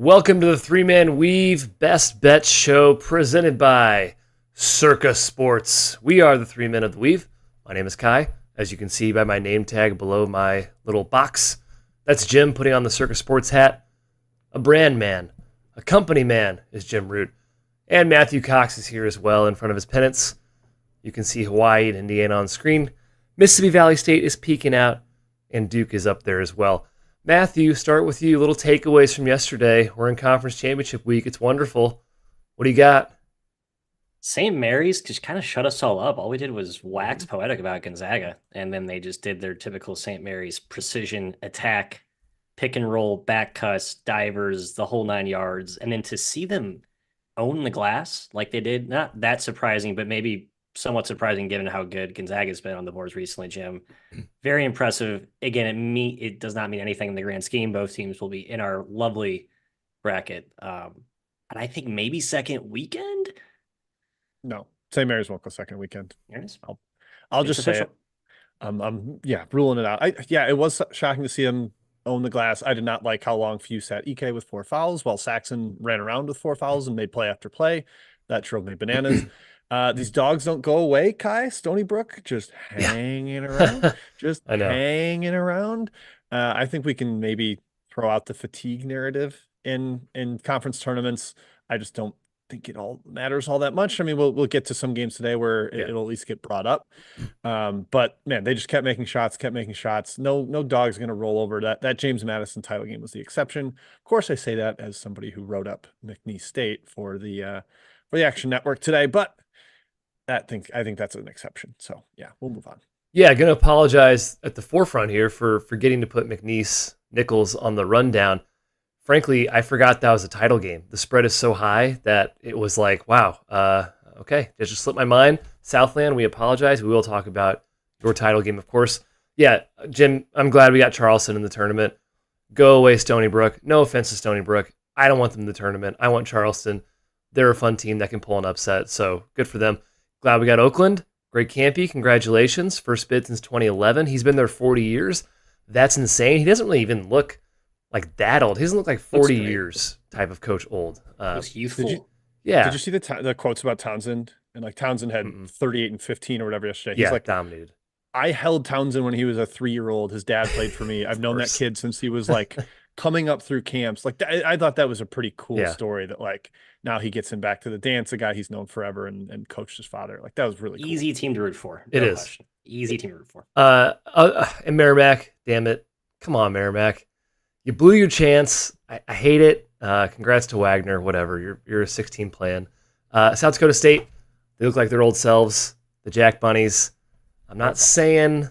Welcome to the Three Man Weave Best Bet Show presented by Circa Sports. We are the Three Men of the Weave. My name is Kai, as you can see by my name tag below my little box. That's Jim putting on the Circa Sports hat. A brand man, a company man is Jim Root. And Matthew Cox is here as well in front of his pennants. You can see Hawaii and Indiana on screen. Mississippi Valley State is peeking out, and Duke is up there as well. Matthew, start with you. Little takeaways from yesterday. We're in conference championship week. It's wonderful. What do you got? St. Mary's just kind of shut us all up. All we did was wax poetic about Gonzaga, and then they just did their typical St. Mary's precision attack, pick and roll, back cuts, divers, the whole 9 yards. And then to see them own the glass like they did, not that surprising, but maybe somewhat surprising given how good Gonzaga's been on the boards recently, Jim. Very impressive. Again, it does not mean anything in the grand scheme. Both teams will be in our lovely bracket. And I think maybe second weekend. No, St. Mary's won't go second weekend. There it is. I'll just say it. I'm ruling it out. It was shocking to see him own the glass. I did not like how long Few sat EK with 4 fouls while Saxon ran around with 4 fouls and made play after play. That drove me bananas. These dogs don't go away, Kai. Stony Brook just hanging around, hanging around. I think we can maybe throw out the fatigue narrative in conference tournaments. I just don't think it all matters all that much. I mean, we'll get to some games today where it'll at least get brought up. But man, they just kept making shots. No dog's going to roll over. That James Madison title game was the exception. Of course, I say that as somebody who wrote up McNeese State for the Action Network today, but I think that's an exception. So yeah, we'll move on. Yeah, going to apologize at the forefront here for forgetting to put McNeese Nichols on the rundown. Frankly, I forgot that was a title game. The spread is so high that it was like, wow, okay, that just slipped my mind. Southland, we apologize. We will talk about your title game, of course. Yeah, Jim, I'm glad we got Charleston in the tournament. Go away, Stony Brook. No offense to Stony Brook. I don't want them in the tournament. I want Charleston. They're a fun team that can pull an upset, so good for them. Glad we got Oakland. Greg Campy, congratulations. First bid since 2011. He's been there 40 years. That's insane. He doesn't really even look like that old. He doesn't look like 40 years type of coach old. Looks youthful. Did you see the quotes about Townsend? And like Townsend had 38 and 15 or whatever yesterday. He's like dominated. I held Townsend when he was a 3-year-old. His dad played for me. I've known that kid since he was like coming up through camps. Like I thought that was a pretty cool story that like now he gets him back to the dance, a guy he's known forever and coached his father. Like that was really cool. Easy team to root for. It is. Question. Easy team to root for. And Merrimack, damn it. Come on, Merrimack. You blew your chance. I hate it. Congrats to Wagner, whatever. You're a 16 plan. South Dakota State, they look like their old selves. The Jack Bunnies. I'm not saying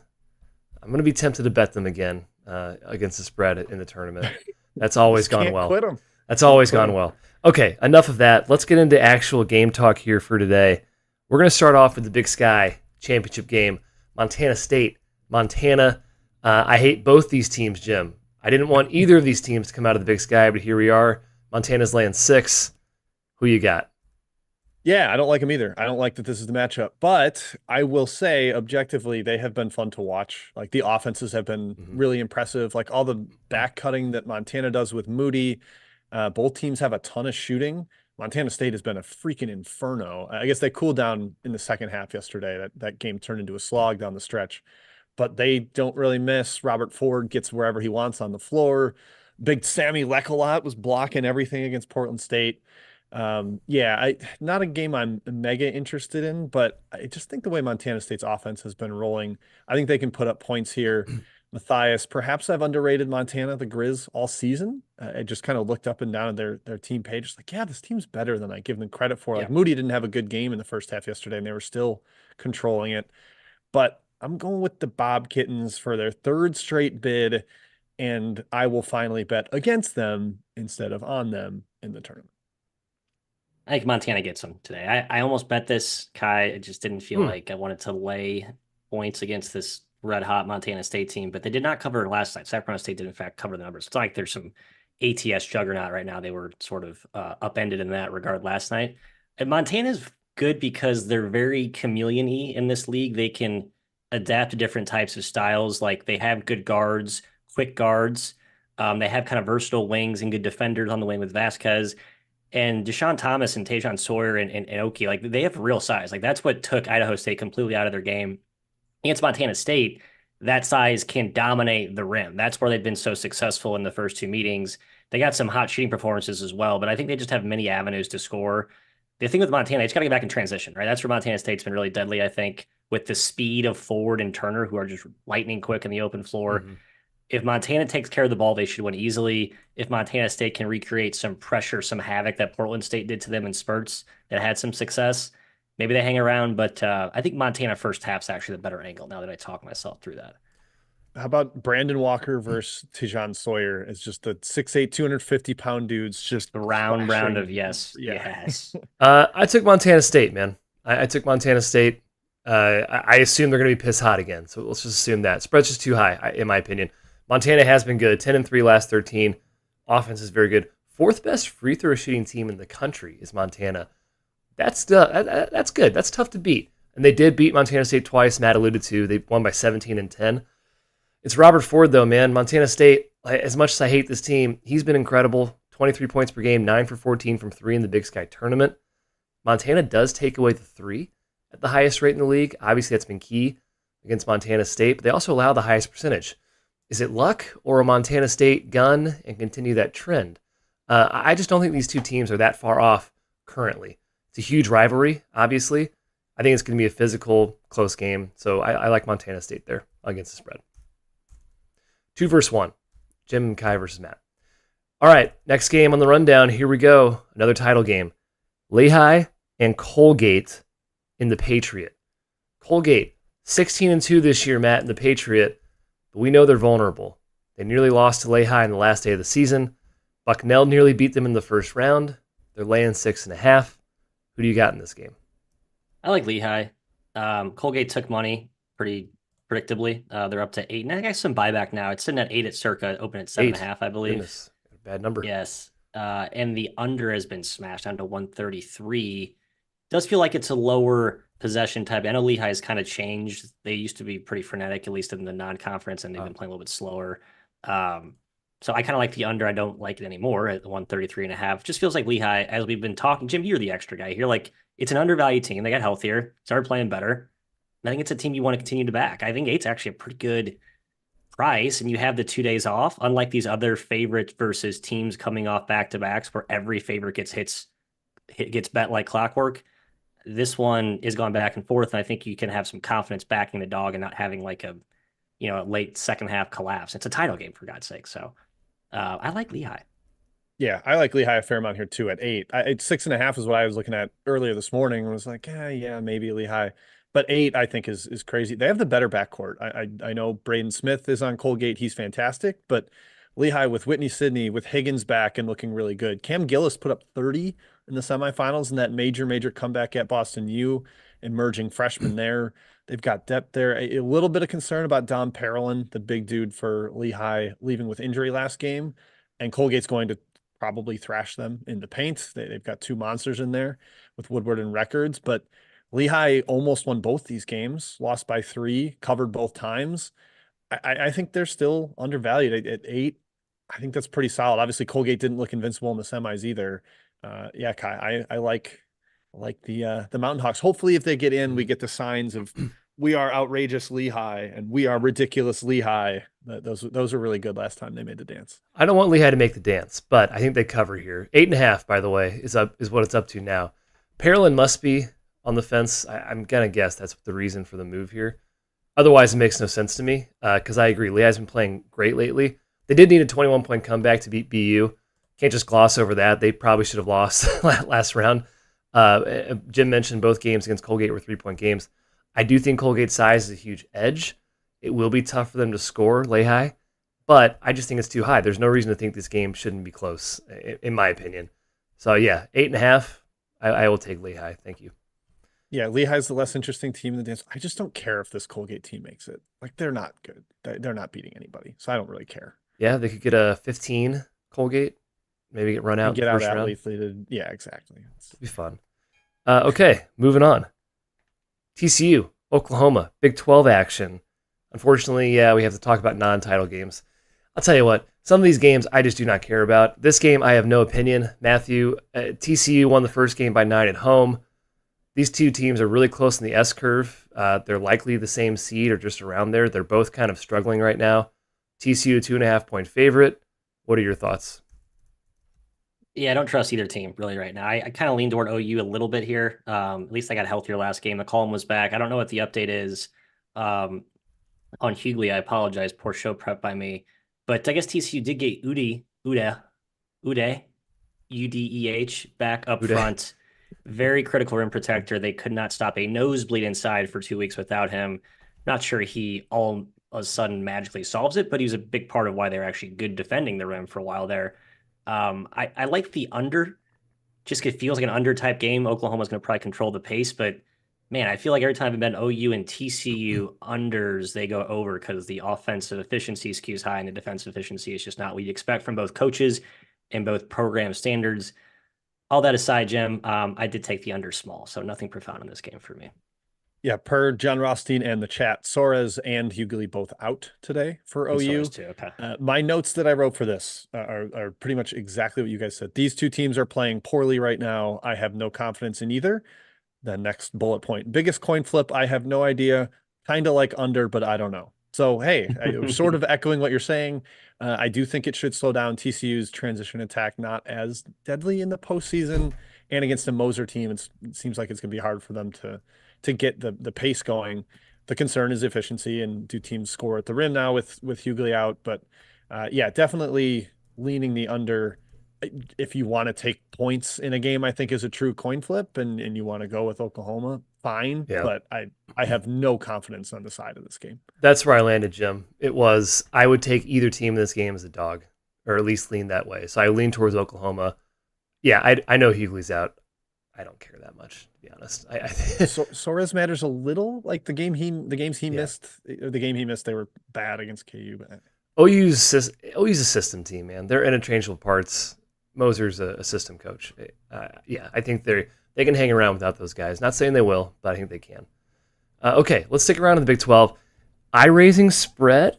I'm going to be tempted to bet them again against the spread in the tournament. That's always gone well. Quit them. That's always gone well. Okay, enough of that. Let's get into actual game talk here for today. We're going to start off with the Big Sky championship game. Montana State, Montana. I hate both these teams, Jim. I didn't want either of these teams to come out of the Big Sky, but here we are. Montana's laying 6. Who you got? Yeah, I don't like them either. I don't like that this is the matchup, but I will say objectively, they have been fun to watch. Like the offenses have been really impressive. Like all the back cutting that Montana does with Moody. Both teams have a ton of shooting. Montana State has been a freaking inferno. I guess they cooled down in the second half yesterday. That game turned into a slog down the stretch, but they don't really miss. Robert Ford gets wherever he wants on the floor. Big Sammy Lecolot was blocking everything against Portland State. Not a game I'm mega interested in, but I just think the way Montana State's offense has been rolling, I think they can put up points here. Matthias, perhaps I've underrated Montana, the Grizz, all season. I just kind of looked up and down at their team page. It's like, yeah, this team's better than I give them credit for. Like Moody didn't have a good game in the first half yesterday, and they were still controlling it. But I'm going with the Bob Kittens for their 3rd straight bid, and I will finally bet against them instead of on them in the tournament. I think Montana gets them today. I almost bet this, Kai. I just didn't feel like I wanted to lay points against this red-hot Montana State team, but they did not cover last night. Sacramento State did, in fact, cover the numbers. It's not like there's some ATS juggernaut right now. They were sort of upended in that regard last night. And Montana's good because they're very chameleon-y in this league. They can adapt to different types of styles. Like they have good guards, quick guards. They have kind of versatile wings and good defenders on the wing with Vasquez. And Deshaun Thomas and Tajon Sawyer and Oki, like they have real size. Like that's what took Idaho State completely out of their game. Against Montana State, that size can dominate the rim. That's where they've been so successful in the first two meetings. They got some hot shooting performances as well, but I think they just have many avenues to score. The thing with Montana, they just got to get back in transition, right? That's where Montana State's been really deadly, I think, with the speed of Ford and Turner, who are just lightning quick in the open floor. Mhm. If Montana takes care of the ball, they should win easily. If Montana State can recreate some pressure, some havoc that Portland State did to them in spurts that had some success, maybe they hang around. But I think Montana first half's actually the better angle now that I talk myself through that. How about Brandon Walker versus Tajon Sawyer? It's just the 6'8", 250-pound dudes just The round crashing. of yes. Yeah. Yes. I took Montana State, man. I took Montana State. I assume they're going to be piss hot again, so let's just assume that. Spread's just too high, in my opinion. Montana has been good, 10-3 last 13. Offense is very good. Fourth best free throw shooting team in the country is Montana. That's good. That's tough to beat. And they did beat Montana State twice. Matt alluded to. They won by 17 and 10. It's Robert Ford, though, man. Montana State, as much as I hate this team, he's been incredible. 23 points per game, 9 for 14 from 3 in the Big Sky tournament. Montana does take away the 3 at the highest rate in the league. Obviously, that's been key against Montana State, but they also allow the highest percentage. Is it luck or a Montana State gun and continue that trend? I just don't think these two teams are that far off currently. It's a huge rivalry, obviously. I think it's going to be a physical, close game. So I like Montana State there against the spread. 2 versus 1. Jim and Kai versus Matt. All right, next game on the rundown. Here we go. Another title game. Lehigh and Colgate in the Patriot. Colgate, 16-2 this year, Matt, in the Patriot. But we know they're vulnerable. They nearly lost to Lehigh in the last day of the season. Bucknell nearly beat them in the first round. They're laying 6.5. Who do you got in this game? I like Lehigh. Colgate took money pretty predictably. They're up to 8. And I guess some buyback now. It's sitting at 8 at Circa, open at 7.5, I believe. Goodness, bad number. Yes. And the under has been smashed down to 133. Does feel like it's a lower possession type. I know Lehigh has kind of changed. They used to be pretty frenetic, at least in the non-conference, and they've been playing a little bit slower. So I kind of like the under. I don't like it anymore at 133.5. Just feels like Lehigh, as we've been talking. Jim, you're the extra guy here. Like, it's an undervalued team. They got healthier, started playing better. I think it's a team you want to continue to back. I think 8's actually a pretty good price, and you have the 2 days off, unlike these other favorites versus teams coming off back-to-backs where every favorite gets bet like clockwork. This one is going back and forth, and I think you can have some confidence backing the dog and not having like a late second half collapse. It's a title game, for God's sake. So I like Lehigh. Yeah, I like Lehigh a fair amount here too at 8. 6.5 is what I was looking at earlier this morning. I was like, yeah, maybe Lehigh. But 8, I think, is crazy. They have the better backcourt. I know Braden Smith is on Colgate. He's fantastic. But Lehigh with Whitney Sidney, with Higgins back and looking really good. Cam Gillis put up 30 in the semifinals in that major comeback at Boston U, emerging freshman there. They've got depth there. A little bit of concern about Dom Parolin, the big dude for Lehigh, leaving with injury last game. And Colgate's going to probably thrash them in the paint. They've got 2 monsters in there with Woodward and Records. But Lehigh almost won both these games, lost by 3, covered both times. I think they're still undervalued at 8. I think that's pretty solid. Obviously, Colgate didn't look invincible in the semis either. Yeah, Kai, I like the Mountain Hawks. Hopefully, if they get in, we get the signs of we are outrageous Lehigh and we are ridiculous Lehigh. Those are really good last time they made the dance. I don't want Lehigh to make the dance, but I think they cover here. 8.5, by the way, is what it's up to now. Parolin must be on the fence. I'm gonna guess that's the reason for the move here. Otherwise, it makes no sense to me because I agree. Lehigh's been playing great lately. They did need a 21-point comeback to beat BU. Can't just gloss over that. They probably should have lost last round. Jim mentioned both games against Colgate were 3-point games. I do think Colgate's size is a huge edge. It will be tough for them to score Lehigh, but I just think it's too high. There's no reason to think this game shouldn't be close, in my opinion. So yeah, 8.5. I will take Lehigh. Thank you. Yeah, Lehigh's the less interesting team in the dance. I just don't care if this Colgate team makes it. Like, they're not good. They're not beating anybody, so I don't really care. Yeah, they could get a 15 Colgate, maybe get run out. Get out first round. athleted. Yeah, exactly. It'd be fun. Okay, moving on. TCU, Oklahoma, Big 12 action. Unfortunately, yeah, we have to talk about non-title games. I'll tell you what, some of these games I just do not care about. This game, I have no opinion. Matthew, TCU won the first game by 9 at home. These two teams are really close in the S curve. They're likely the same seed or just around there. They're both kind of struggling right now. TCU, 2.5 point favorite. What are your thoughts? Yeah, I don't trust either team really right now. I kind of lean toward OU a little bit here. At least I got healthier last game. McCollum was back. I don't know what the update is on Hughley. I apologize. Poor show prep by me. But I guess TCU did get Ude, UDEH back up Uday. front. Very critical rim protector. They could not stop a nosebleed inside for 2 weeks without him. Not sure he all of a sudden magically solves it, but he was a big part of why they were actually good defending the rim for a while there. I like the under. Just it feels like an under type game. Oklahoma's going to probably control the pace, but man, I feel like every time I've been OU and TCU unders, they go over because the offensive efficiency skews high and the defensive efficiency is just not what you expect from both coaches and both program standards. All that aside, Jim, I did take the under small, so nothing profound in this game for me. Yeah, per John Rothstein and the chat, Soares and Hughley both out today for And so OU. is too. Okay. My notes that I wrote for this are pretty much exactly what you guys said. These two teams are playing poorly right now. I have no confidence in either. The next bullet point, biggest coin flip. I have no idea. Kind of like under, but I don't know. So, hey, sort of echoing what you're saying. I do think it should slow down TCU's transition attack, not as deadly in the postseason and against a Moser team. It seems like it's going to be hard for them to get the pace going. The concern is efficiency, and do teams score at the rim now with Hughley out? But yeah, definitely leaning the under. If you want to take points in a game, I think is a true coin flip, and you want to go with Oklahoma, fine. Yeah. But I have no confidence on the side of this game. That's where I landed, Jim. It was, I would take either team in this game as a dog, or at least lean that way. So I lean towards Oklahoma. Yeah, I know Hughley's out. I don't care that much, to be honest. So Soares matters a little. Like the games he missed, or the game he missed, they were bad against KU. But OU's a system team, man. They're interchangeable parts. Moser's a system coach. Yeah, I think they can hang around without those guys. Not saying they will, but I think they can. Okay, let's stick around in the Big 12. Eye-raising spread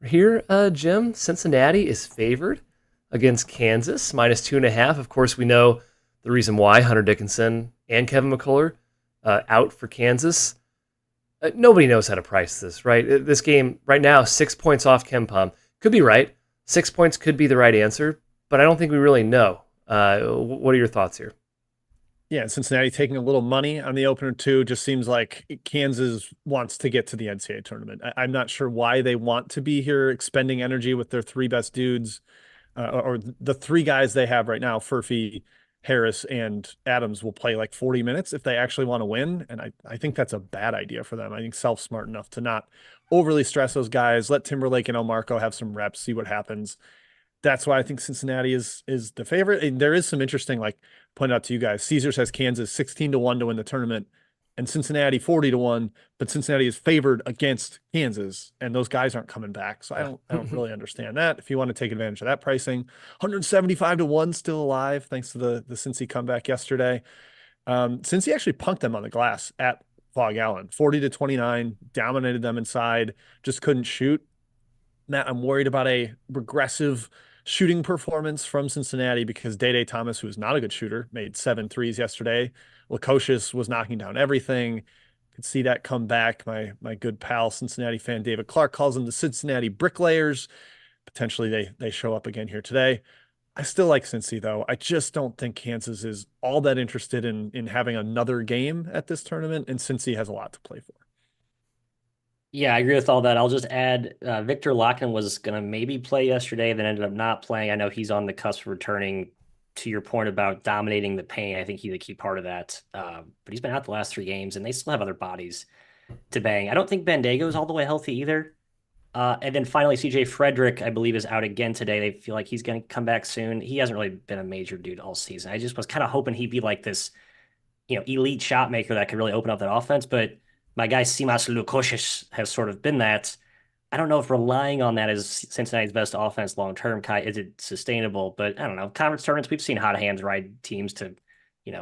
here, Jim. Cincinnati is favored against Kansas, -2.5. Of course, we know the reason why. Hunter Dickinson and Kevin McCullough out for Kansas. Nobody knows how to price this, right? This game right now, 6 points off KenPom. Could be right. 6 points could be the right answer, but I don't think we really know. What are your thoughts here? yeah, Cincinnati taking a little money on the opener too. Just seems like Kansas wants to get to the NCAA tournament. I'm not sure why they want to be here, expending energy with their three best dudes, or the three guys they have right now. Furphy, Harris, and Adams will play like 40 minutes if they actually want to win. And I think that's a bad idea for them. I think Self's smart enough to not overly stress those guys. Let Timberlake and Elmarco have some reps, see what happens. That's why I think Cincinnati is the favorite. And there is some interesting, like pointed out to you guys, Caesars has Kansas 16-1 to win the tournament and Cincinnati 40-1, but Cincinnati is favored against Kansas and those guys aren't coming back. So I don't really understand that. If you want to take advantage of that pricing, 175-1 still alive thanks to the Cincy comeback yesterday. Cincy actually punked them on the glass at Fog Allen, 40-29, dominated them inside, just couldn't shoot. Matt, I'm worried about a regressive shooting performance from Cincinnati because Day Thomas, who is not a good shooter, made 7 threes yesterday. Lukosius was knocking down everything. Could see that come back. My good pal, Cincinnati fan David Clark, calls them the Cincinnati bricklayers. Potentially they show up again here today. I still like Cincy, though. I just don't think Kansas is all that interested in having another game at this tournament, and Cincy has a lot to play for. Yeah, I agree with all that. I'll just add Victor Locken was going to maybe play yesterday, then ended up not playing. I know he's on the cusp of returning. To your point about dominating the paint, I think he's a key part of that. But he's been out the last 3 games, and they still have other bodies to bang. I don't think Bandego is all the way healthy either. And then finally, CJ Frederick, I believe, is out again today. They feel like he's going to come back soon. He hasn't really been a major dude all season. I just was kind of hoping he'd be like this, elite shot maker that could really open up that offense. But my guy Simas Lukosius has sort of been that. I don't know if relying on that as Cincinnati's best offense long term, Kai, is it sustainable? But I don't know. Conference tournaments, we've seen hot hands ride teams to,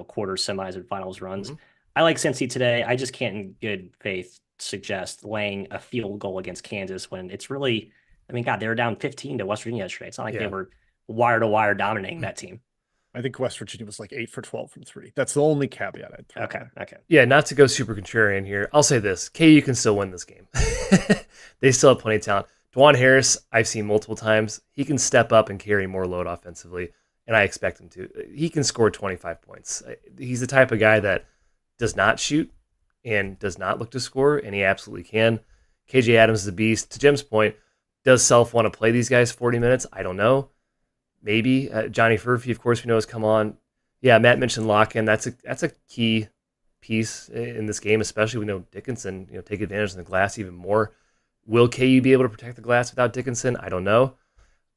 quarters, semis, and finals runs. Mm-hmm. I like Cincy today. I just can't in good faith suggest laying a field goal against Kansas when it's really I mean, God, they were down 15 to West Virginia yesterday. It's not like they Yeah. were wire to wire dominating that team. I think West Virginia was like 8 for 12 from three. That's the only caveat I'd throw in Okay. there. Okay. Yeah, not to go super contrarian here. I'll say this: KU can still win this game. They still have plenty of talent. Dwan Harris, I've seen multiple times. He can step up and carry more load offensively, and I expect him to. He can score 25 points. He's the type of guy that does not shoot and does not look to score, and he absolutely can. KJ Adams is a beast. To Jim's point, does Self want to play these guys 40 minutes? I don't know. Maybe. Johnny Furphy, of course, we know has come on. Yeah, Matt mentioned lock-in. That's a key piece in this game, especially we know Dickinson, take advantage of the glass even more. Will KU be able to protect the glass without Dickinson? I don't know.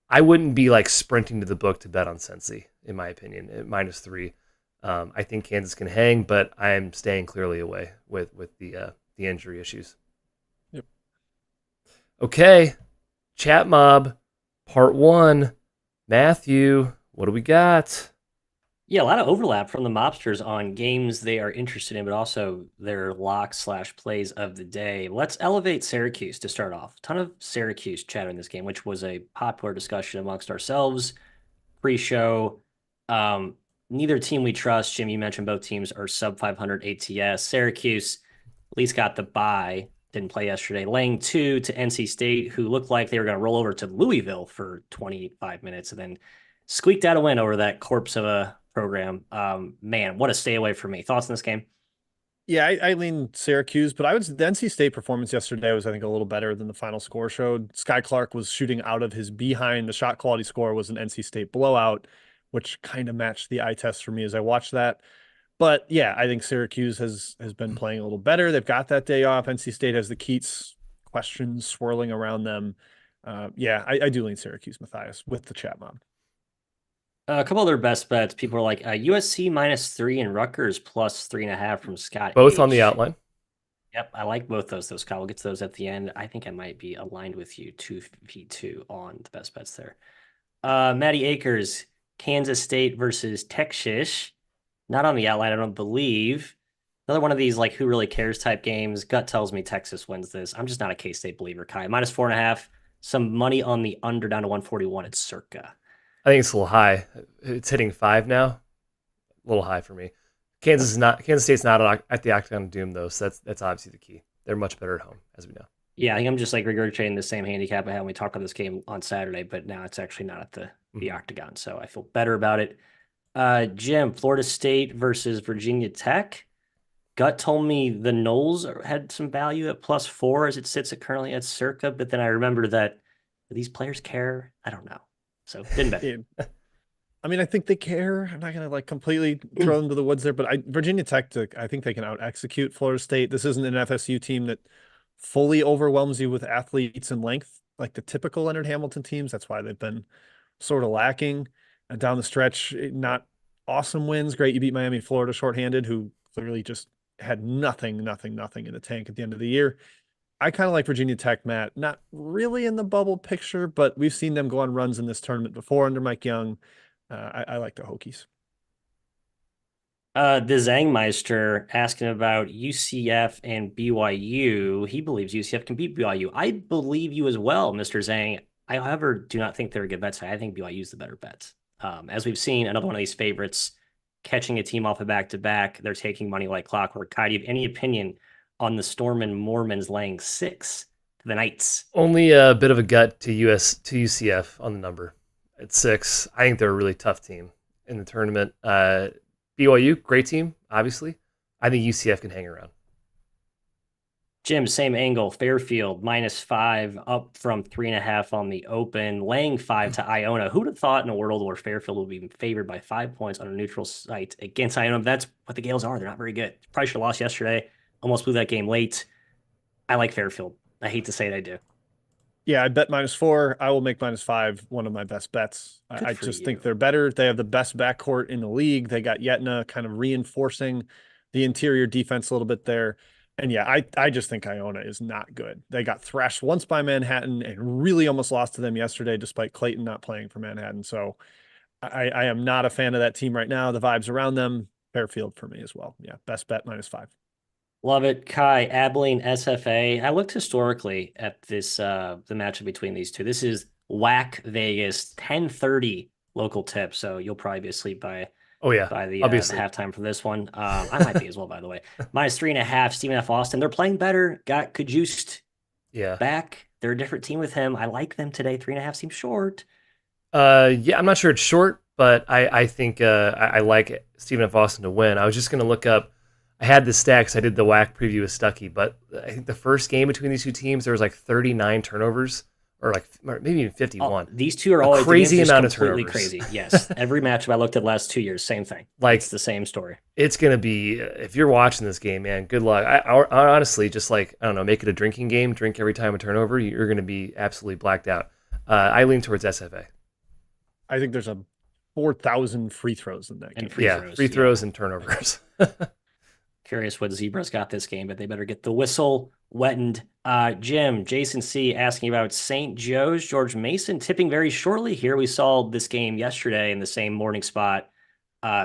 I wouldn't be like sprinting to the book to bet on Cincy, in my opinion, at -3. I think Kansas can hang, but I'm staying clearly away with the injury issues. Yep. Okay, Chat Mob, Part 1. Matthew, what do we got? Yeah, a lot of overlap from the mobsters on games they are interested in, but also their lock/plays of the day. Let's elevate Syracuse to start off. A ton of Syracuse chat in this game, which was a popular discussion amongst ourselves pre-show. Neither team we trust. Jim, you mentioned both teams are sub 500 ATS. Syracuse at least got the bye. Didn't play yesterday. Laying 2 to NC State, who looked like they were going to roll over to Louisville for 25 minutes and then squeaked out a win over that corpse of a program. Man, what a stay away for me. Thoughts on this game? Yeah, I lean Syracuse, but the NC State performance yesterday was, I think, a little better than the final score showed. Sky Clark was shooting out of his behind. The shot quality score was an NC State blowout, which kind of matched the eye test for me as I watched that. But yeah, I think Syracuse has been playing a little better. They've got that day off. NC State has the Keats questions swirling around them. Yeah, I do lean Syracuse, Matthias, with the chat mob. A couple other best bets. People are like USC -3 and Rutgers +3.5 from Scott Both H. on the outline. Yep, I like both those. Scott, we'll get to those at the end. I think I might be aligned with you 2v2 on the best bets there. Matty Akers, Kansas State versus Texas. Not on the outline, I don't believe. Another one of these like who really cares type games. Gut tells me Texas wins this. I'm just not a K-State believer, Kai. -4.5. Some money on the under down to 141 at Circa. I think it's a little high. It's hitting 5 now. A little high for me. Kansas State's not at the Octagon of Doom though, so that's obviously the key. They're much better at home, as we know. Yeah, I think I'm just like regurgitating the same handicap I had when we talked about this game on Saturday, but now it's actually not at the Octagon, so I feel better about it. Jim, Florida State versus Virginia Tech. Gut told me the Noles had some value at +4 as it sits at currently at Circa, but then I remember that these players care. I don't know, so didn't bet. I mean, I think they care. I'm not going to like completely throw them to the woods there, but Virginia Tech, I think they can out execute Florida State. This isn't an FSU team that fully overwhelms you with athletes and length like the typical Leonard Hamilton teams. That's why they've been sort of lacking down the stretch. Not awesome wins. Great. You beat Miami, Florida shorthanded, who clearly just had nothing in the tank at the end of the year. I kind of like Virginia Tech, Matt. Not really in the bubble picture, but we've seen them go on runs in this tournament before under Mike Young. I like the Hokies. The Zangmeister asking about UCF and BYU. He believes UCF can beat BYU. I believe you as well, Mr. Zhang. I, however, do not think they're a good bet. I think BYU is the better bet. As we've seen, another one of these favorites catching a team off a back-to-back. They're taking money like clockwork. Kai, do you have any opinion on the Storm and Mormons laying 6 to the Knights? Only a bit of a gut to UCF on the number. At 6, I think they're a really tough team in the tournament. BYU, great team, obviously. I think UCF can hang around. Jim, same angle. Fairfield -5, up from 3.5 on the open, laying 5 to Iona. Who'd have thought in a world where Fairfield would be favored by 5 points on a neutral site against Iona? That's what the Gales are. They're not very good. Probably should have lost yesterday. Almost blew that game late. I like Fairfield. I hate to say it, I do. Yeah, I bet -4. I will make -5 one of my best bets. I just think they're better. They have the best backcourt in the league. They got Yetna kind of reinforcing the interior defense a little bit there. And yeah, I just think Iona is not good. They got thrashed once by Manhattan and really almost lost to them yesterday, despite Clayton not playing for Manhattan. So I am not a fan of that team right now. The vibes around them, Fairfield for me as well. Yeah, best bet -5. Love it. Kai, Abilene, SFA. I looked historically at this the matchup between these two. This is Whack Vegas, 10:30 local tip. So you'll probably be asleep Oh yeah, by the obviously. halftime for this one. I might be as well, by the way. -3.5, Stephen F. Austin. They're playing better. Got Kajust Yeah. back. They're a different team with him. I like them today. 3.5 seems short. Yeah, I'm not sure it's short, but I think I like Stephen F. Austin to win. I was just gonna look up. I had the stats. I did the whack preview with Stucky, but I think the first game between these two teams there was like 39 turnovers, or like maybe even 51. These two are A always crazy amount of completely turnovers. crazy. Yes, every matchup I looked at last 2 years, same thing. Like It's the same story. it's gonna be if you're watching this game, man. Good luck. I honestly just like I don't know, make it a drinking game. Drink every time a turnover. You're gonna be absolutely blacked out. I lean towards SFA. I think there's a 4,000 free throws in that game. And free throws. Free throws and turnovers. Curious what Zebras got this game, but they better get the whistle wettened. Jim, Jason C. asking about St. Joe's. George Mason tipping very shortly here. We saw this game yesterday in the same morning spot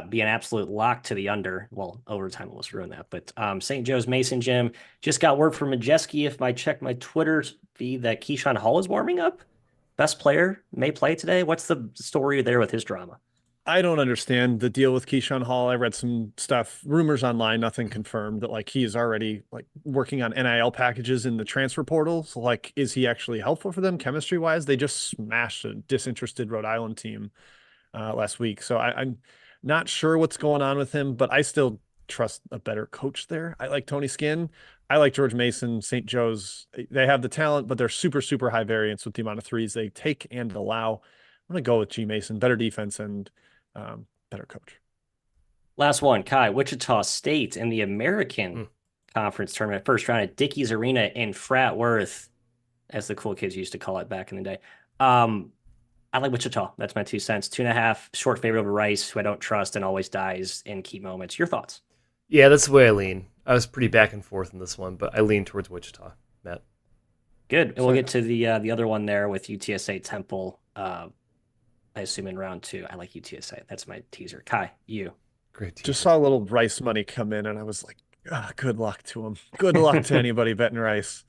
be an absolute lock to the under. Well, overtime almost ruined that. But St. Joe's Mason, Jim, just got word from Majeski, if I check my Twitter feed, that Keyshawn Hall is warming up. Best player may play today. What's the story there with his drama? I don't understand the deal with Keyshawn Hall. I read some stuff, rumors online, nothing confirmed, that like he is already like working on NIL packages in the transfer portal. So like, is he actually helpful for them chemistry wise? They just smashed a disinterested Rhode Island team last week. So I'm not sure what's going on with him, but I still trust a better coach there. I like Tony Skinn. I like George Mason. St. Joe's. They have the talent, but they're super, super high variance with the amount of threes they take and allow. I'm going to go with G Mason, better defense and better coach. Last one, Kai, Wichita State in the American Conference Tournament, first round at Dickies Arena in Frat Worth, as the cool kids used to call it back in the day. I like Wichita. That's my 2 cents. 2.5, short favorite over Rice, who I don't trust and always dies in key moments. Your thoughts? Yeah, that's the way I lean. I was pretty back and forth in this one, but I lean towards Wichita, Matt. Good. And we'll get to the other one there with UTSA Temple. I assume in round 2. I like UTSA. That's my teaser. Kai, you. Great teaser. Just saw a little Rice money come in, and I was like, good luck to him. Good luck to anybody betting Rice.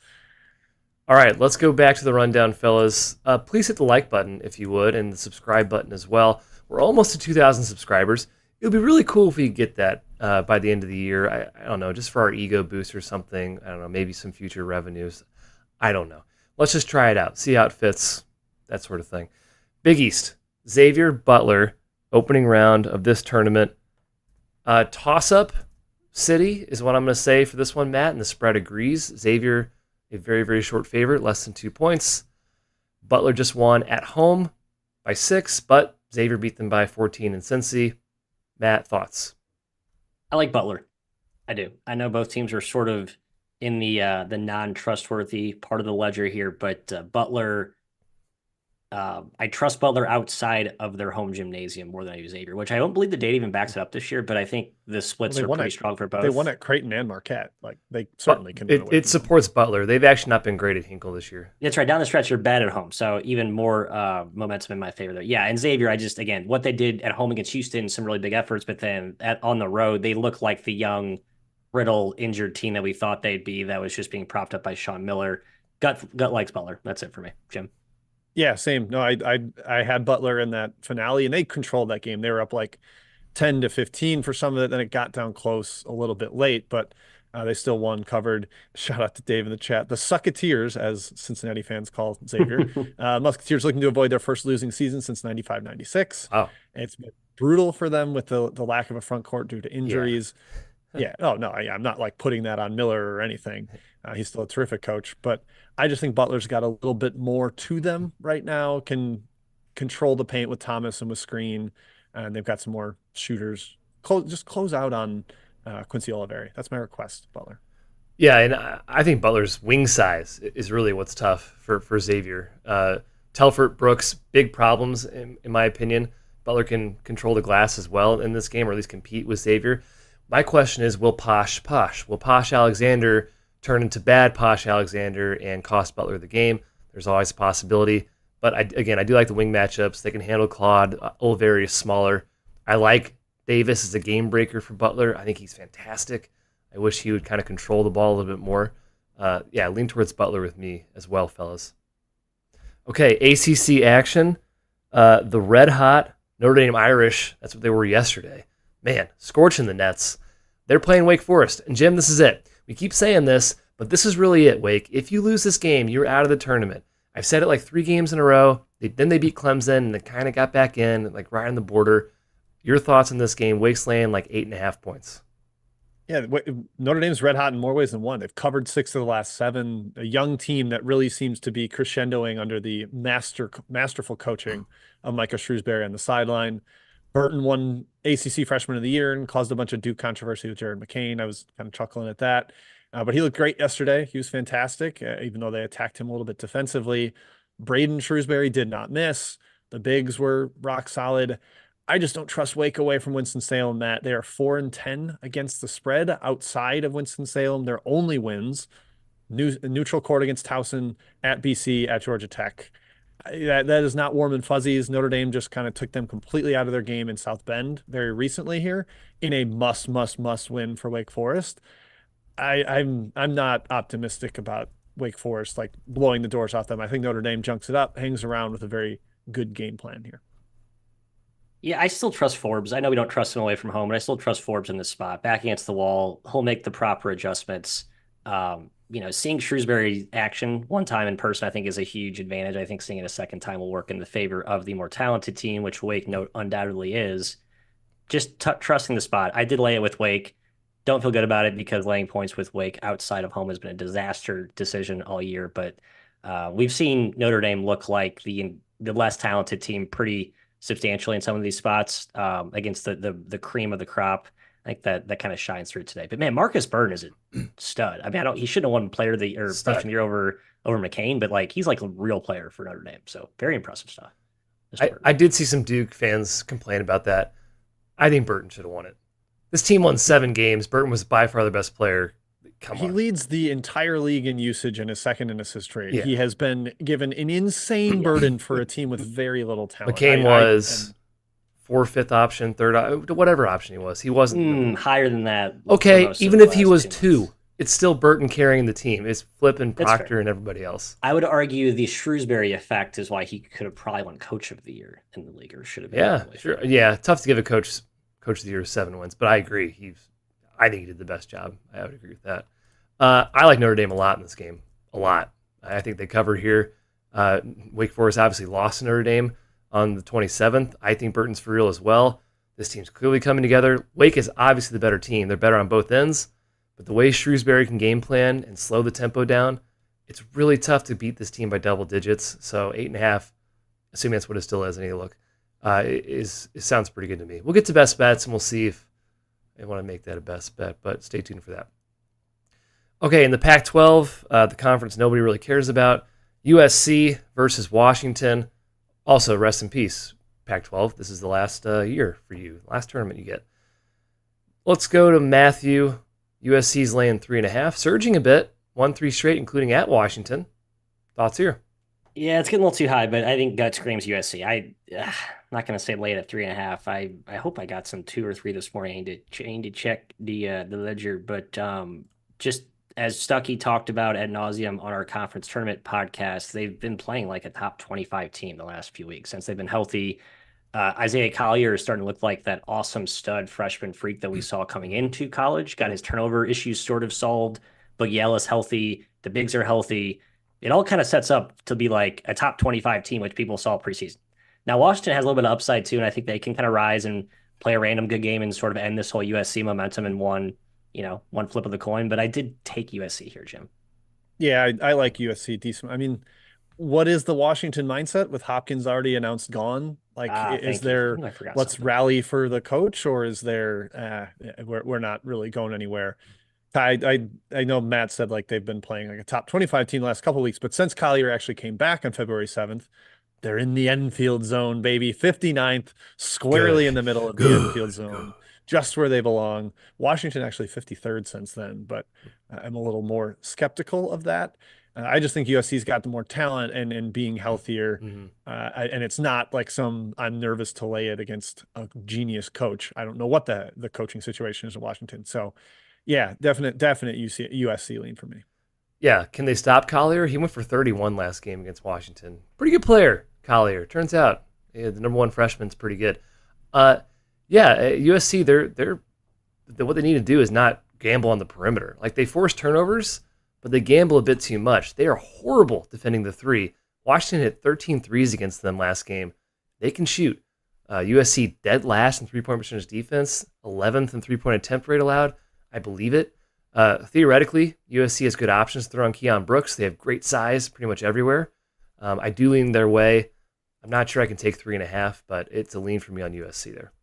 All right, let's go back to the rundown, fellas. Please hit the like button if you would, and the subscribe button as well. We're almost to 2,000 subscribers. It would be really cool if we could get that by the end of the year. I don't know, just for our ego boost or something. I don't know, maybe some future revenues. I don't know. Let's just try it out, see how it fits, that sort of thing. Big East, Xavier, Butler, opening round of this tournament. Toss-up city is what I'm going to say for this one, Matt, and the spread agrees. Xavier, a very, very short favorite, less than 2 points. Butler just won at home by 6, but Xavier beat them by 14 in Cincy. Matt, thoughts? I like Butler. I do. I know both teams are sort of in the non-trustworthy part of the ledger here, but Butler, I trust Butler outside of their home gymnasium more than I do Xavier, which I don't believe the data even backs it up this year, but I think the splits are pretty strong for both. They won at Creighton and Marquette. Like, they certainly can win. It supports Butler. They've actually not been great at Hinkle this year. That's right. Down the stretch, you're bad at home. So even more momentum in my favor there. Yeah, and Xavier, again, what they did at home against Houston, some really big efforts, but then on the road, they look like the young, brittle, injured team that we thought they'd be that was just being propped up by Sean Miller. Gut likes Butler. That's it for me. Jim? Yeah, same. No, I had Butler in that finale, and they controlled that game. They were up like 10-15 for some of it. Then it got down close a little bit late, but they still won, covered. Shout out to Dave in the chat. The Sucketeers, as Cincinnati fans call Xavier. Musketeers looking to avoid their first losing season since 95-96. Wow. It's been brutal for them with the lack of a front court due to injuries. Yeah. Oh, no, I'm not like putting that on Miller or anything. He's still a terrific coach, but I just think Butler's got a little bit more to them right now, can control the paint with Thomas and with Screen, and they've got some more shooters. Just close out on Quincy Oliveri. That's my request, Butler. Yeah, and I think Butler's wing size is really what's tough for Xavier. Telfort, Brooks, big problems in my opinion. Butler can control the glass as well in this game, or at least compete with Xavier. My question is, will Posh Alexander turn into bad Posh Alexander and cost Butler the game? There's always a possibility. But I do like the wing matchups. They can handle Claude. Oliveri is smaller. I like Davis as a game breaker for Butler. I think he's fantastic. I wish he would kind of control the ball a little bit more. Yeah, lean towards Butler with me as well, fellas. Okay, ACC action. The red hot Notre Dame Irish, that's what they were yesterday. Man, scorching the nets. They're playing Wake Forest. And Jim, this is it. We keep saying this, but this is really it, Wake. If you lose this game, you're out of the tournament. I've said it like 3 games in a row. Then they beat Clemson and they kind of got back in, like right on the border. Your thoughts on this game? Wake's laying like 8.5 points. Yeah, Notre Dame's red hot in more ways than one. They've covered 6 of the last 7. A young team that really seems to be crescendoing under the masterful coaching of Micah Shrewsbury on the sideline. Burton won ACC Freshman of the Year and caused a bunch of Duke controversy with Jared McCain. I was kind of chuckling at that. But he looked great yesterday. He was fantastic, even though they attacked him a little bit defensively. Braden Shrewsbury did not miss. The bigs were rock solid. I just don't trust Wake away from Winston-Salem, Matt. They are 4-10 against the spread outside of Winston-Salem. Their only wins, neutral court against Towson, at BC, at Georgia Tech. That is not warm and fuzzies. Notre Dame just kind of took them completely out of their game in South Bend very recently here in a must win for Wake Forest. I'm not optimistic about Wake Forest like blowing the doors off them. I think Notre Dame junks it up, hangs around with a very good game plan here. Yeah, I still trust Forbes. I know we don't trust him away from home, but I still trust Forbes in this spot. Back against the wall, he'll make the proper adjustments. Seeing Shrewsbury action one time in person, I think, is a huge advantage. I think seeing it a second time will work in the favor of the more talented team, which Wake undoubtedly is. Just trusting the spot. I did lay it with Wake. Don't feel good about it because laying points with Wake outside of home has been a disaster decision all year. But we've seen Notre Dame look like the less talented team pretty substantially in some of these spots against the cream of the crop. I think that kind of shines through today. But man, Marcus Burton is a stud. I mean, he shouldn't have won Player of the Year or Freshman of the Year over McCain, but like he's like a real player for Notre Dame. So very impressive stuff. I did see some Duke fans complain about that. I think Burton should have won it. This team won 7 games. Burton was by far the best player. He leads the entire league in usage and is second in assist rate. Yeah. He has been given an insane burden for a team with very little talent. McCain was 4th, 5th option, 3rd, whatever option he was. He wasn't higher than that. Okay, even if he was 2, it's still Burton carrying the team. It's Flip and Proctor and everybody else. I would argue the Shrewsbury effect is why he could have probably won Coach of the Year in the league, or should have been. Yeah, sure. Yeah, tough to give a coach of the year 7 wins, but I agree. I think he did the best job. I would agree with that. I like Notre Dame a lot in this game. A lot. I think they cover here. Wake Forest obviously lost to Notre Dame on the 27th. I think Burton's for real as well. This team's clearly coming together. Wake is obviously the better team. They're better on both ends. But the way Shrewsbury can game plan and slow the tempo down, it's really tough to beat this team by double digits. So 8.5, assuming that's what it still is, I need to look, it sounds pretty good to me. We'll get to best bets and we'll see if I want to make that a best bet, but stay tuned for that. Okay, in the Pac-12, the conference nobody really cares about, USC versus Washington. Also, rest in peace, Pac-12. This is the last year for you, last tournament you get. Let's go to Matthew. USC's laying 3.5, surging a bit, 1-3 straight, including at Washington. Thoughts here? Yeah, it's getting a little too high, but I think gut screams USC. I'm not going to say lay it at 3.5. I hope I got some 2 or 3 this morning to check the ledger, but just as Stuckey talked about ad nauseum on our conference tournament podcast, they've been playing like a top 25 team the last few weeks since they've been healthy. Isaiah Collier is starting to look like that awesome stud freshman freak that we saw coming into college. Got his turnover issues sort of solved. But Yella's healthy. The bigs are healthy. It all kind of sets up to be like a top 25 team, which people saw preseason. Now, Washington has a little bit of upside too, and I think they can kind of rise and play a random good game and sort of end this whole USC momentum in one flip of the coin. But I did take USC here, Jim. Yeah, I like USC decent. I mean, what is the Washington mindset with Hopkins already announced gone? Like, is there let's rally for the coach, or is there we're not really going anywhere? I know Matt said like they've been playing like a top 25 team the last couple of weeks, but since Collier actually came back on February 7th, they're in the Enfield zone, baby. 59th, squarely in the middle of the Enfield zone, just where they belong. Washington actually 53rd since then, but I'm a little more skeptical of that. I just think USC's got the more talent and being healthier. And it's not like I'm nervous to lay it against a genius coach. I don't know what the coaching situation is in Washington. So Yeah, definite USC lean for me. Yeah, can they stop Collier? He went for 31 last game against Washington. Pretty good player, Collier. Turns out, yeah, the number one freshman's pretty good. Uh, yeah, USC, what they need to do is not gamble on the perimeter. Like they force turnovers, but they gamble a bit too much. They are horrible defending the three. Washington hit 13 threes against them last game. They can shoot. USC dead last in three-point percentage defense, 11th in three-point attempt rate allowed. I believe it. Theoretically, USC has good options to throw on Keon Brooks. They have great size pretty much everywhere. I do lean their way. I'm not sure I can take 3.5, but it's a lean for me on USC there.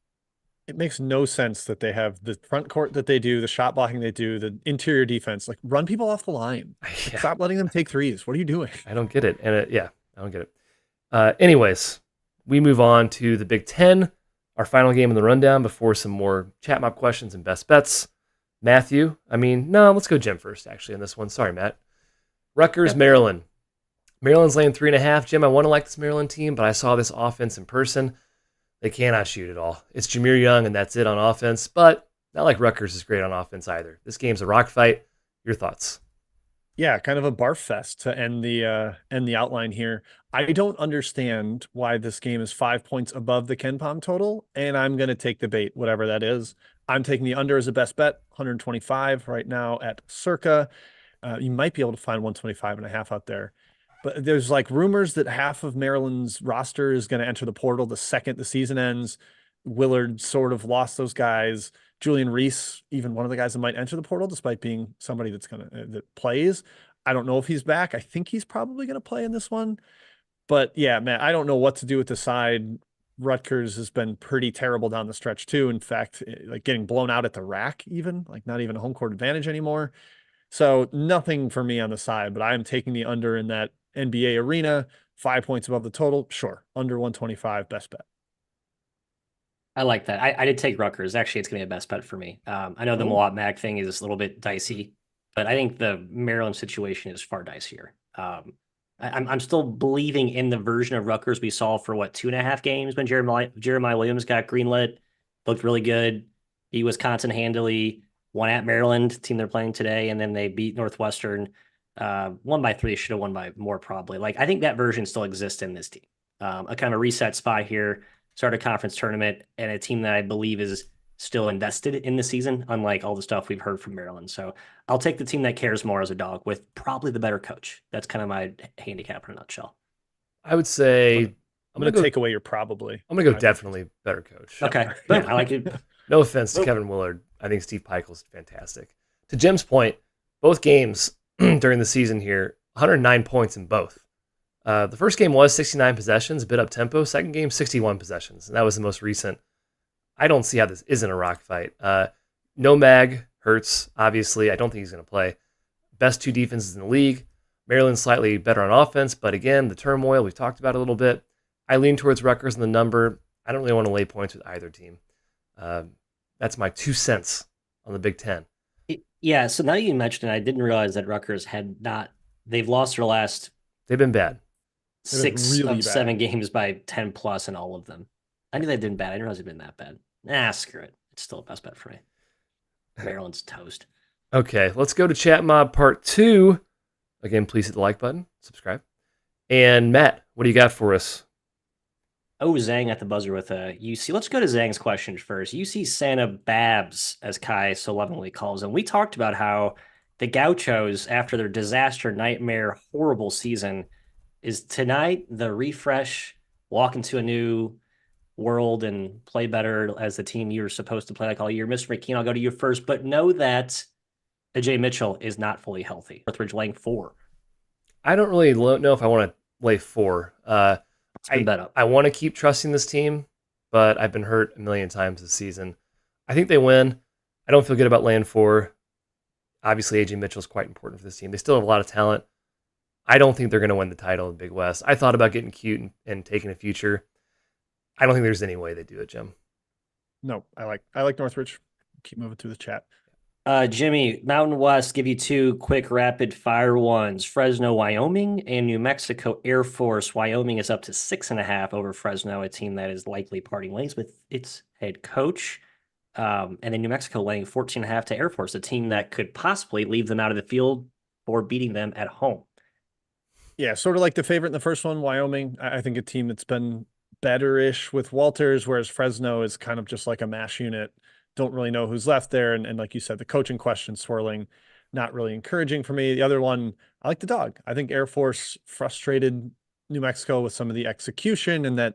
It makes no sense that they have the front court that they do, the shot blocking they do, the interior defense. Like, run people off the line. Like, Yeah, stop letting them take threes. What are you doing? I don't get it. And I don't get it. Anyways, we move on to the Big Ten, our final game in the rundown before some more chat mob questions and best bets. Matthew, let's go Jim first, actually, on this one. Sorry, Matt. Rutgers, Yep. Maryland. Maryland's laying 3.5. Jim, I want to like this Maryland team, but I saw this offense in person. They cannot shoot at all. It's Jameer Young, and that's it on offense, but not like Rutgers is great on offense either. This game's a rock fight. Your thoughts? Yeah, kind of a barf fest to end the outline here. I don't understand why this game is 5 points above the Ken Palm total, and I'm going to take the bait, whatever that is. I'm taking the under as a best bet, 125 right now at Circa. You might be able to find 125.5 out there. But there's like rumors that half of Maryland's roster is going to enter the portal the second the season ends. Willard sort of lost those guys. Julian Reese, even one of the guys that might enter the portal, despite being somebody that plays. I don't know if he's back. I think he's probably going to play in this one. But yeah, man, I don't know what to do with the side. Rutgers has been pretty terrible down the stretch too. In fact, like getting blown out at the rack, even like not even a home court advantage anymore. So nothing for me on the side, but I am taking the under in that NBA arena, 5 points above the total. Sure, under 125, best bet. I like that. I did take Rutgers. Actually, it's going to be a best bet for me. I know the Oh. Mawot Mag thing is a little bit dicey, but I think the Maryland situation is far dicier. I'm still believing in the version of Rutgers we saw for 2.5 games when Jeremiah Williams got greenlit, looked really good, beat Wisconsin handily, won at Maryland, team they're playing today, and then they beat Northwestern, won by 3, should have won by more probably. Like I think that version still exists in this team. A kind of a reset spot here. Start a conference tournament and a team that I believe is still invested in the season, unlike all the stuff we've heard from Maryland. So I'll take the team that cares more as a dog with probably the better coach. That's kind of my handicap in a nutshell. I would say I'm going to take away your probably. I'm going to go definitely better coach. Okay. Boom. I like it. No offense to Kevin Willard. I think Steve Peichel's fantastic. To Jim's point, both games during the season here, 109 points in both. The first game was 69 possessions, a bit up tempo. Second game, 61 possessions. And that was the most recent. I don't see how this isn't a rock fight. No Mag hurts, obviously. I don't think he's going to play. Best two defenses in the league. Maryland's slightly better on offense, but again, the turmoil, we've talked about it a little bit. I lean towards Rutgers in the number. I don't really want to lay points with either team. That's my 2 cents on the Big Ten. Yeah, so now you mentioned it, I didn't realize that Rutgers they've lost their last They've been bad. 6 really of bad. 7 games by 10 plus in all of them. I knew they'd been bad. I didn't realize they'd been that bad. Screw it. It's still a best bet for me. Maryland's toast. Okay, let's go to Chat Mob Part 2. Again, please hit the like button, subscribe. And Matt, what do you got for us? Oh, Zhang at the buzzer with a UC. Let's go to Zhang's question first. UC Santa Babs, as Kai so lovingly calls them. We talked about how the Gauchos, after their disaster, nightmare, horrible season, is tonight the refresh, walk into a new world and play better as the team you're supposed to play like all year. Mr. McKean, I'll go to you first, but know that Ajay Mitchell is not fully healthy. Northridge laying 4. I don't really know if I want to lay 4. Spin that up. I want to keep trusting this team, but I've been hurt a million times this season. I think they win. I don't feel good about laying 4. Obviously, AJ Mitchell is quite important for this team. They still have a lot of talent. I don't think they're going to win the title in Big West. I thought about getting cute and taking a future. I don't think there's any way they do it, Jim. No, I like Northridge. Keep moving through the chat. Jimmy, Mountain West, give you 2 quick rapid fire ones. Fresno, Wyoming, and New Mexico Air Force. Wyoming is up to 6.5 over Fresno, a team that is likely parting ways with its head coach. And then New Mexico laying 14.5 to Air Force, a team that could possibly leave them out of the field for beating them at home. Yeah, sort of like the favorite in the first one, Wyoming. I think a team that's been better-ish with Walters, whereas Fresno is kind of just like a mash unit. Don't really know who's left there. And like you said, the coaching question swirling, not really encouraging for me. The other one, I like the dog. I think Air Force frustrated New Mexico with some of the execution and that,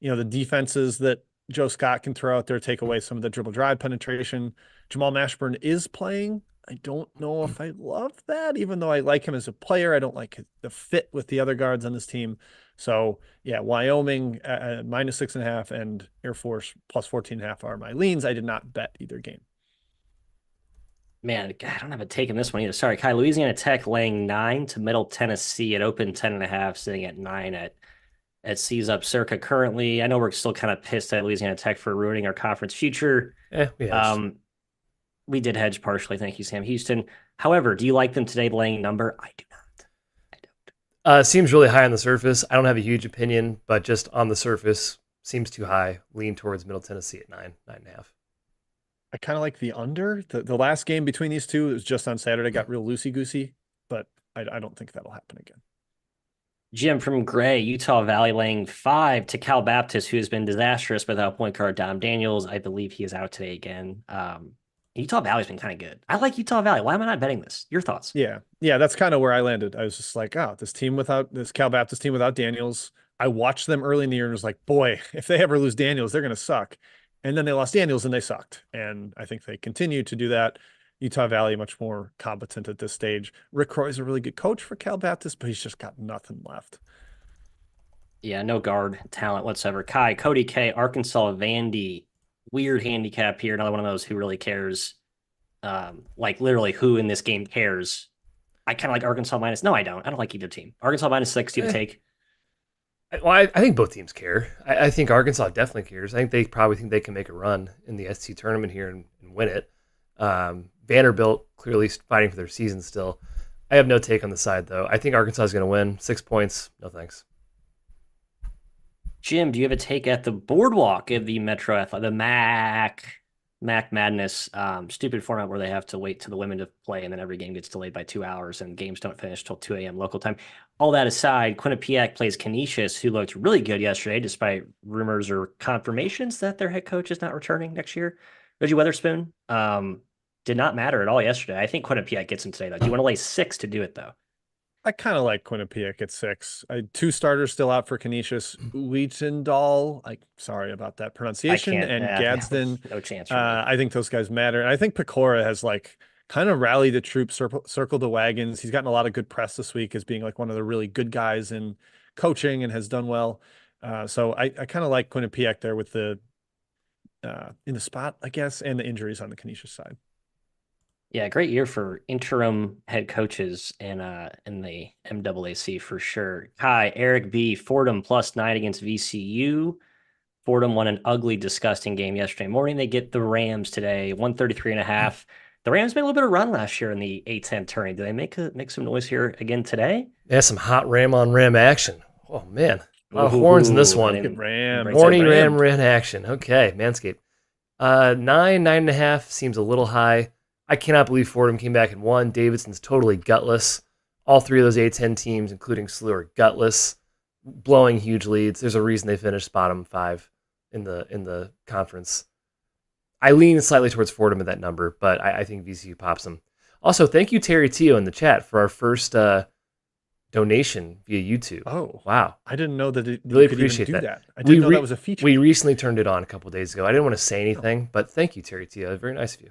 the defenses that Joe Scott can throw out there take away some of the dribble drive penetration. Jamal Mashburn is playing. I don't know if I love that, even though I like him as a player. I don't like the fit with the other guards on this team. So yeah, Wyoming -6.5 and Air Force plus 14.5 are my leans. I did not bet either game. Man, I don't have a take in this one either. Sorry, Kai. Louisiana Tech laying 9 to Middle Tennessee. It opened 10.5, sitting at 9 at C's up Circa currently. I know we're still kind of pissed at Louisiana Tech for ruining our conference future. We did hedge partially. Thank you, Sam Houston. However, do you like them today laying number? I do not. I don't. Seems really high on the surface. I don't have a huge opinion, but just on the surface, seems too high. Lean towards Middle Tennessee at 9.5. I kind of like the under. The last game between these two, it was just on Saturday, got real loosey-goosey, but I don't think that'll happen again. Jim from Gray, Utah Valley laying 5 to Cal Baptist, who has been disastrous without point guard Dom Daniels. I believe he is out today again. Utah Valley's been kind of good. I like Utah Valley. Why am I not betting this? Your thoughts? Yeah, that's kind of where I landed. I was just like, this Cal Baptist team without Daniels. I watched them early in the year and was like, boy, if they ever lose Daniels, they're going to suck. And then they lost Daniels and they sucked. And I think they continue to do that. Utah Valley much more competent at this stage. Rick Roy's a really good coach for Cal Baptist, but he's just got nothing left. Yeah, no guard talent whatsoever. Kai, Cody K, Arkansas, Vandy. Weird handicap here. Another one of those who really cares. Like literally who in this game cares. I kind of like Arkansas minus. No, I don't. I don't like either team. Arkansas -6, do you take? Well, I think both teams care. I think Arkansas definitely cares. I think they probably think they can make a run in the SEC tournament here and win it. Vanderbilt clearly fighting for their season still. I have no take on the side, though. I think Arkansas is going to win. 6 points. No thanks. Jim, do you have a take at the boardwalk of the Metro Athletic, the MAC Madness stupid format where they have to wait till the women to play and then every game gets delayed by 2 hours and games don't finish till 2 a.m. local time? All that aside, Quinnipiac plays Canisius, who looked really good yesterday despite rumors or confirmations that their head coach is not returning next year. Reggie Weatherspoon did not matter at all yesterday. I think Quinnipiac gets him today, though. Do you want to lay 6 to do it, though? I kind of like Quinnipiac at 6. 2 starters still out for Canisius. Wheatendall, sorry about that pronunciation, and Gadsden. No chance. I think those guys matter. And I think Pecora has kind of rallied the troops, circled the wagons. He's gotten a lot of good press this week as being one of the really good guys in coaching and has done well. So I kind of like Quinnipiac there with the in the spot, I guess, and the injuries on the Canisius side. Yeah, great year for interim head coaches in the MAAC for sure. Hi, Eric B. Fordham +9 against VCU. Fordham won an ugly, disgusting game yesterday morning. They get the Rams today, 133.5. The Rams made a little bit of run last year in the A10 tourney. Do they make some noise here again today? Yeah, some hot Ram on Ram action. Oh man, a lot of horns in this one. Morning Ram action. Okay, Manscaped. 9.5 seems a little high. I cannot believe Fordham came back and won. Davidson's totally gutless. All 3 of those A10 teams, including SLU, are gutless, blowing huge leads. There's a reason they finished bottom 5 in the conference. I lean slightly towards Fordham at that number, but I think VCU pops them. Also, thank you, Terry Teo, in the chat for our first donation via YouTube. Oh, wow. I didn't know that really appreciate that. I didn't know that was a feature. We recently turned it on a couple days ago. I didn't want to say anything, but thank you, Terry Teo. Very nice of you.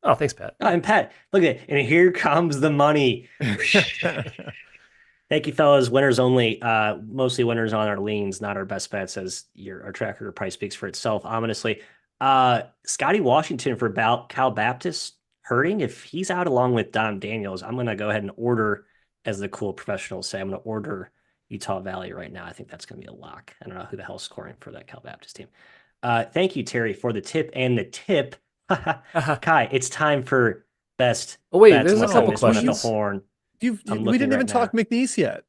Oh, thanks, Pat. Oh, and Pat, look at it. And here comes the money. Thank you, fellas. Winners only. Mostly winners on our leans, not our best bets, as our tracker probably speaks for itself, ominously. Scotty Washington for Cal Baptist hurting. If he's out along with Dom Daniels, I'm going to go ahead and order, as the cool professionals say, I'm going to order Utah Valley right now. I think that's going to be a lock. I don't know who the hell's scoring for that Cal Baptist team. Thank you, Terry, for the tip and the tip. Kai, it's time for best. Oh wait, there's a couple questions. The horn. We didn't even talk McNeese yet.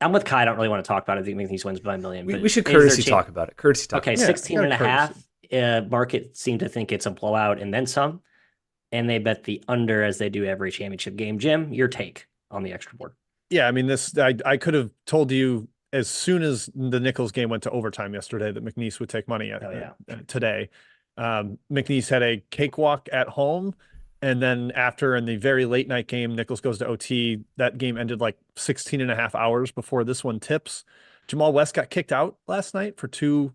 I'm with Kai. I don't really want to talk about it. I think McNeese wins by a million. We should courtesy talk about it. Courtesy talk. Okay, 16.5. market seem to think it's a blowout and then some, and they bet the under as they do every championship game. Jim, your take on the extra board? Yeah, I mean, I could have told you as soon as the Nichols game went to overtime yesterday that McNeese would take money today. McNeese had a cakewalk at home. And then after, in the very late night game, Nichols goes to OT. That game ended like 16 and a half hours before this one tips. Jamal West got kicked out last night for 2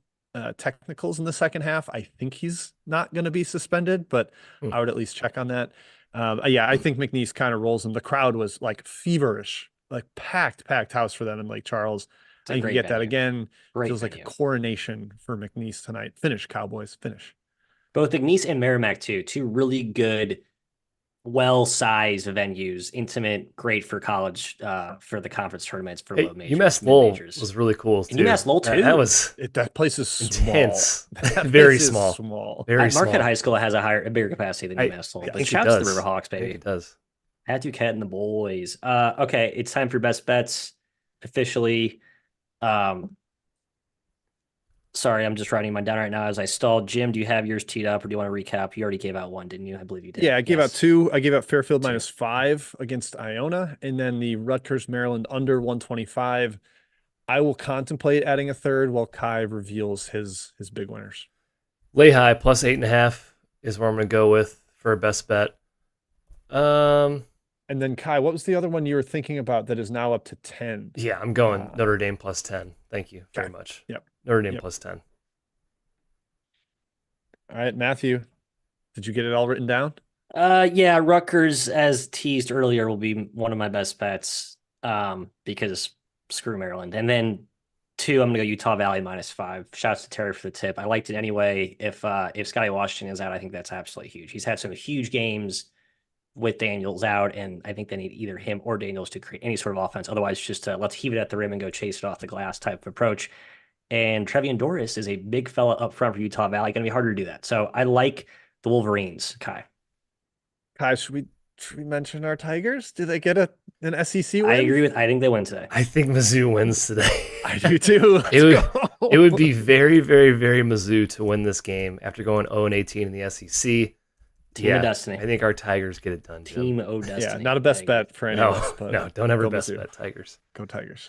technicals in the second half. I think he's not going to be suspended, but I would at least check on that. Yeah, I think McNeese kind of rolls them. The crowd was like feverish, like packed house for them in Lake Charles. I think you get that again. Feels like a coronation for McNeese tonight. Finish, Cowboys, finish. Both McNeese and Merrimack too. Two really good, well-sized venues, intimate, great for college, for the conference tournaments, for low majors. UMass Lowell was really cool too. UMass Lowell too. That place is intense, very small. Very small. Marquette High School has a bigger capacity than UMass Lowell. But shouts to the Riverhawks, baby. It does. At Duquette and the boys. Okay, it's time for best bets officially. Sorry, I'm just writing mine down right now as I stalled. Jim, do you have yours teed up, or do you want to recap? You already gave out one, didn't you? I believe you did. Yeah, I gave out 2. I gave out Fairfield -5 against Iona, and then the Rutgers Maryland under 125. I will contemplate adding a third while Kai reveals his big winners. Lehigh +8.5 is where I'm going to go with for a best bet. And then Kai, what was the other one you were thinking about that is now up to 10? Yeah, I'm going Notre Dame +10. Thank you very much. Yep. Notre Dame +10. All right, Matthew, did you get it all written down? Yeah, Rutgers, as teased earlier, will be one of my best bets, because screw Maryland. And then 2, I'm going to go Utah Valley -5. Shouts to Terry for the tip. I liked it anyway. If Scotty Washington is out, I think that's absolutely huge. He's had some huge games with Daniels out, and I think they need either him or Daniels to create any sort of offense. Otherwise, just let's heave it at the rim and go chase it off the glass type of approach. And Trevian Doris is a big fella up front for Utah Valley. Going to be harder to do that. So I like the Wolverines, Kai. Kai, should we mention our Tigers? Did they get an SEC win? I think they win today. I think Mizzou wins today. I do too. It would be very, very, very Mizzou to win this game after going 0-18 in the SEC. Team of Destiny. I think our Tigers get it done, Jim. Team of Destiny. Yeah, not a best bet for any of us. But no, don't ever best bet Tigers. Go Tigers.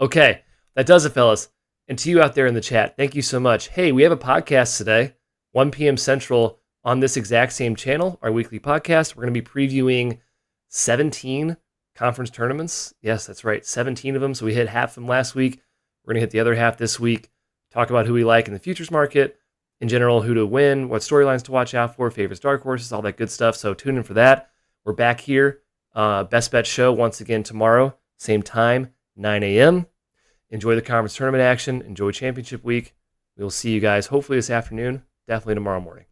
Okay, that does it, fellas. And to you out there in the chat, thank you so much. Hey, we have a podcast today, 1 p.m. Central on this exact same channel, our weekly podcast. We're going to be previewing 17 conference tournaments. Yes, that's right, 17 of them. So we hit half of them last week. We're going to hit the other half this week, talk about who we like in the futures market, in general, who to win, what storylines to watch out for, favorites, dark horses, all that good stuff. So tune in for that. We're back here, Best Bet Show once again tomorrow, same time, 9 a.m. Enjoy the conference tournament action. Enjoy championship week. We'll see you guys hopefully this afternoon, definitely tomorrow morning.